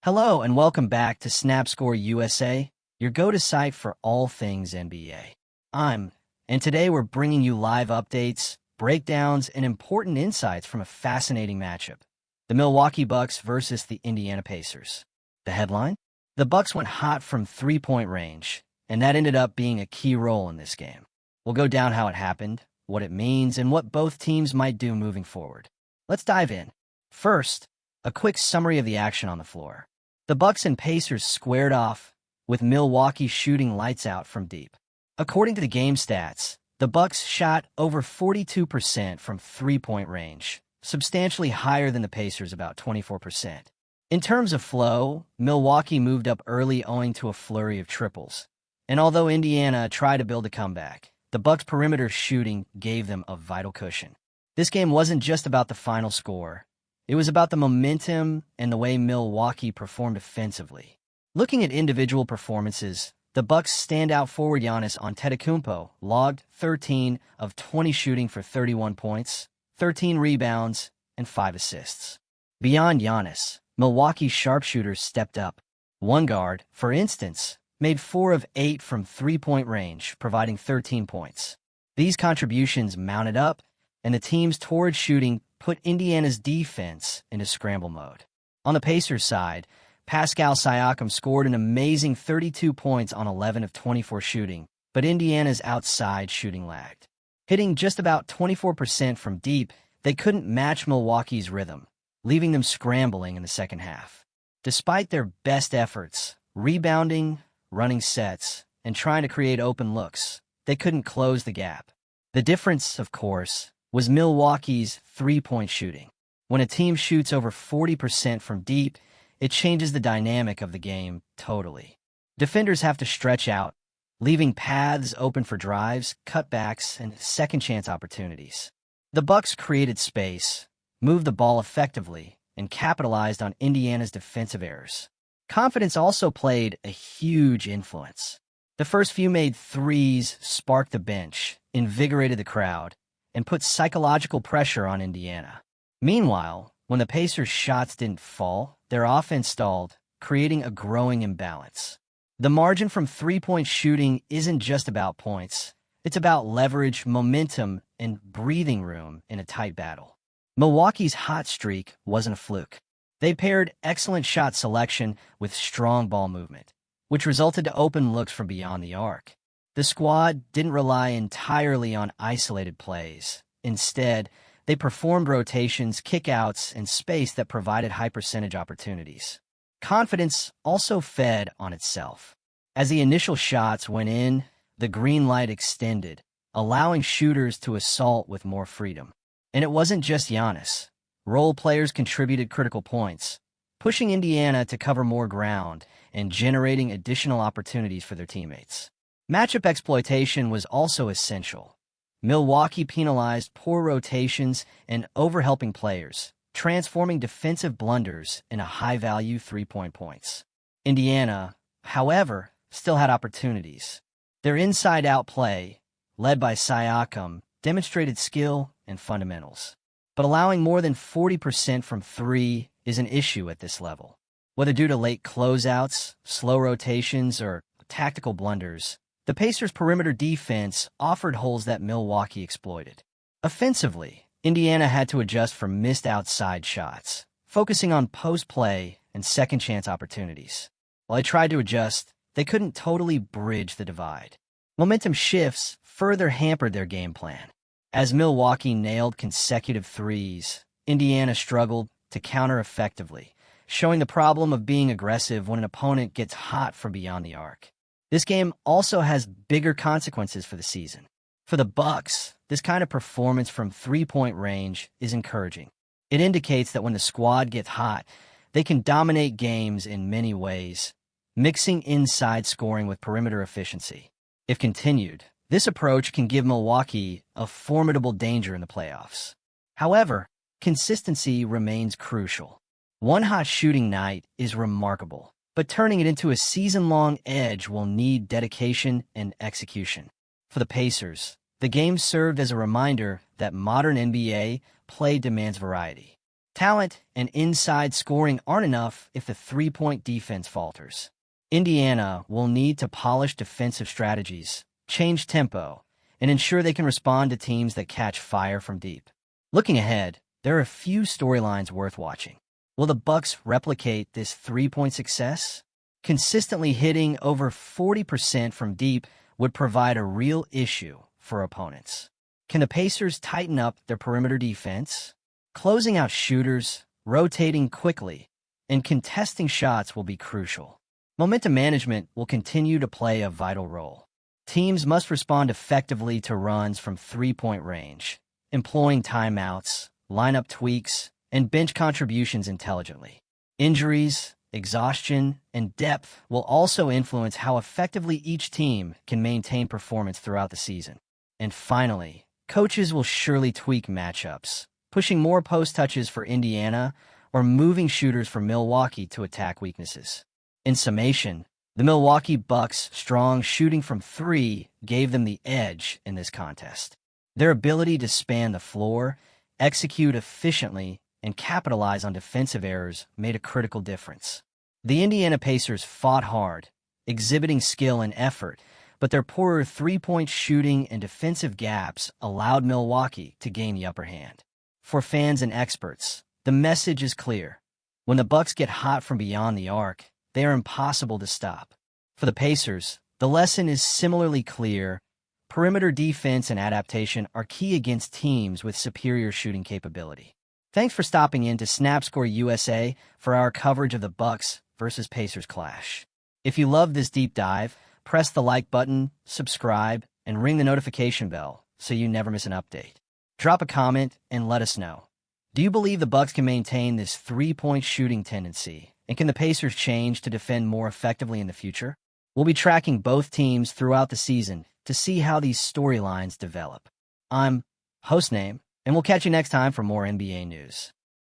Hello and welcome back to SnapScore USA, your go-to site for all things NBA. And today we're bringing you live updates, breakdowns, and important insights from a fascinating matchup. The Milwaukee Bucks versus the Indiana Pacers. The headline? The Bucks went hot from three-point range, and that ended up being a key role in this game. We'll go down how it happened, what it means, and what both teams might do moving forward. Let's dive in. First, a quick summary of the action on the floor. The Bucks and Pacers squared off, with Milwaukee shooting lights out from deep. According to the game stats, the Bucks shot over 42% from three-point range, substantially higher than the Pacers, about 24%. In terms of flow, Milwaukee moved up early owing to a flurry of triples. And although Indiana tried to build a comeback, the Bucks' perimeter shooting gave them a vital cushion. This game wasn't just about the final score. It was about the momentum and the way Milwaukee performed offensively. Looking at individual performances, the Bucks' standout forward Giannis Antetokounmpo logged 13 of 20 shooting for 31 points, 13 rebounds, and 5 assists. Beyond Giannis, Milwaukee's sharpshooters stepped up. One guard, for instance, made 4 of 8 from three-point range, providing 13 points. These contributions mounted up, and the team's torrid shooting put Indiana's defense into scramble mode. On the Pacers side, Pascal Siakam scored an amazing 32 points on 11 of 24 shooting, but Indiana's outside shooting lagged. Hitting just about 24% from deep, they couldn't match Milwaukee's rhythm, leaving them scrambling in the second half. Despite their best efforts, rebounding, running sets, and trying to create open looks, they couldn't close the gap. The difference, of course, was Milwaukee's three-point shooting. When a team shoots over 40% from deep, it changes the dynamic of the game totally. Defenders have to stretch out, leaving paths open for drives, cutbacks, and second-chance opportunities. The Bucks created space, moved the ball effectively, and capitalized on Indiana's defensive errors. Confidence also played a huge influence. The first few made threes sparked the bench, invigorated the crowd, and put psychological pressure on Indiana. Meanwhile, when the Pacers' shots didn't fall, their offense stalled, creating a growing imbalance. The margin from three-point shooting isn't just about points. It's about leverage, momentum, and breathing room in a tight battle. Milwaukee's hot streak wasn't a fluke. They paired excellent shot selection with strong ball movement, which resulted to open looks from beyond the arc. The squad didn't rely entirely on isolated plays. Instead, they performed rotations, kickouts, and space that provided high-percentage opportunities. Confidence also fed on itself. As the initial shots went in, the green light extended, allowing shooters to assault with more freedom. And it wasn't just Giannis. Role players contributed critical points, pushing Indiana to cover more ground and generating additional opportunities for their teammates. Matchup exploitation was also essential. Milwaukee penalized poor rotations and overhelping players, transforming defensive blunders into high-value three-point points. Indiana, however, still had opportunities. Their inside-out play, led by Siakam, demonstrated skill and fundamentals. But allowing more than 40% from three is an issue at this level. Whether due to late closeouts, slow rotations, or tactical blunders, the Pacers' perimeter defense offered holes that Milwaukee exploited. Offensively, Indiana had to adjust for missed outside shots, focusing on post-play and second-chance opportunities. While they tried to adjust, they couldn't totally bridge the divide. Momentum shifts further hampered their game plan. As Milwaukee nailed consecutive threes, Indiana struggled to counter effectively, showing the problem of being aggressive when an opponent gets hot from beyond the arc. This game also has bigger consequences for the season. For the Bucks, this kind of performance from three-point range is encouraging. It indicates that when the squad gets hot, they can dominate games in many ways, mixing inside scoring with perimeter efficiency. If continued, this approach can give Milwaukee a formidable danger in the playoffs. However, consistency remains crucial. One hot shooting night is remarkable, but turning it into a season-long edge will need dedication and execution. For the Pacers, the game served as a reminder that modern NBA play demands variety. Talent and inside scoring aren't enough if the three-point defense falters. Indiana will need to polish defensive strategies, change tempo, and ensure they can respond to teams that catch fire from deep. Looking ahead, there are a few storylines worth watching. Will the Bucks replicate this three-point success? Consistently hitting over 40% from deep would provide a real issue for opponents. Can the Pacers tighten up their perimeter defense? Closing out shooters, rotating quickly, and contesting shots will be crucial. Momentum management will continue to play a vital role. Teams must respond effectively to runs from three-point range, employing timeouts, lineup tweaks, and bench contributions intelligently. Injuries, exhaustion, and depth will also influence how effectively each team can maintain performance throughout the season. And finally, coaches will surely tweak matchups, pushing more post touches for Indiana or moving shooters for Milwaukee to attack weaknesses. In summation, the Milwaukee Bucks' strong shooting from three gave them the edge in this contest. Their ability to span the floor, execute efficiently, and capitalize on defensive errors made a critical difference. The Indiana Pacers fought hard, exhibiting skill and effort, but their poorer three-point shooting and defensive gaps allowed Milwaukee to gain the upper hand. For fans and experts, the message is clear. When the Bucks get hot from beyond the arc, they are impossible to stop. For the Pacers, the lesson is similarly clear. Perimeter defense and adaptation are key against teams with superior shooting capability. Thanks for stopping in to SnapScore USA for our coverage of the Bucks versus Pacers clash. If you love this deep dive, press the like button, subscribe, and ring the notification bell so you never miss an update. Drop a comment and let us know. Do you believe the Bucks can maintain this three-point shooting tendency, and can the Pacers change to defend more effectively in the future? We'll be tracking both teams throughout the season to see how these storylines develop. I'm Hostname, and we'll catch you next time for more NBA news.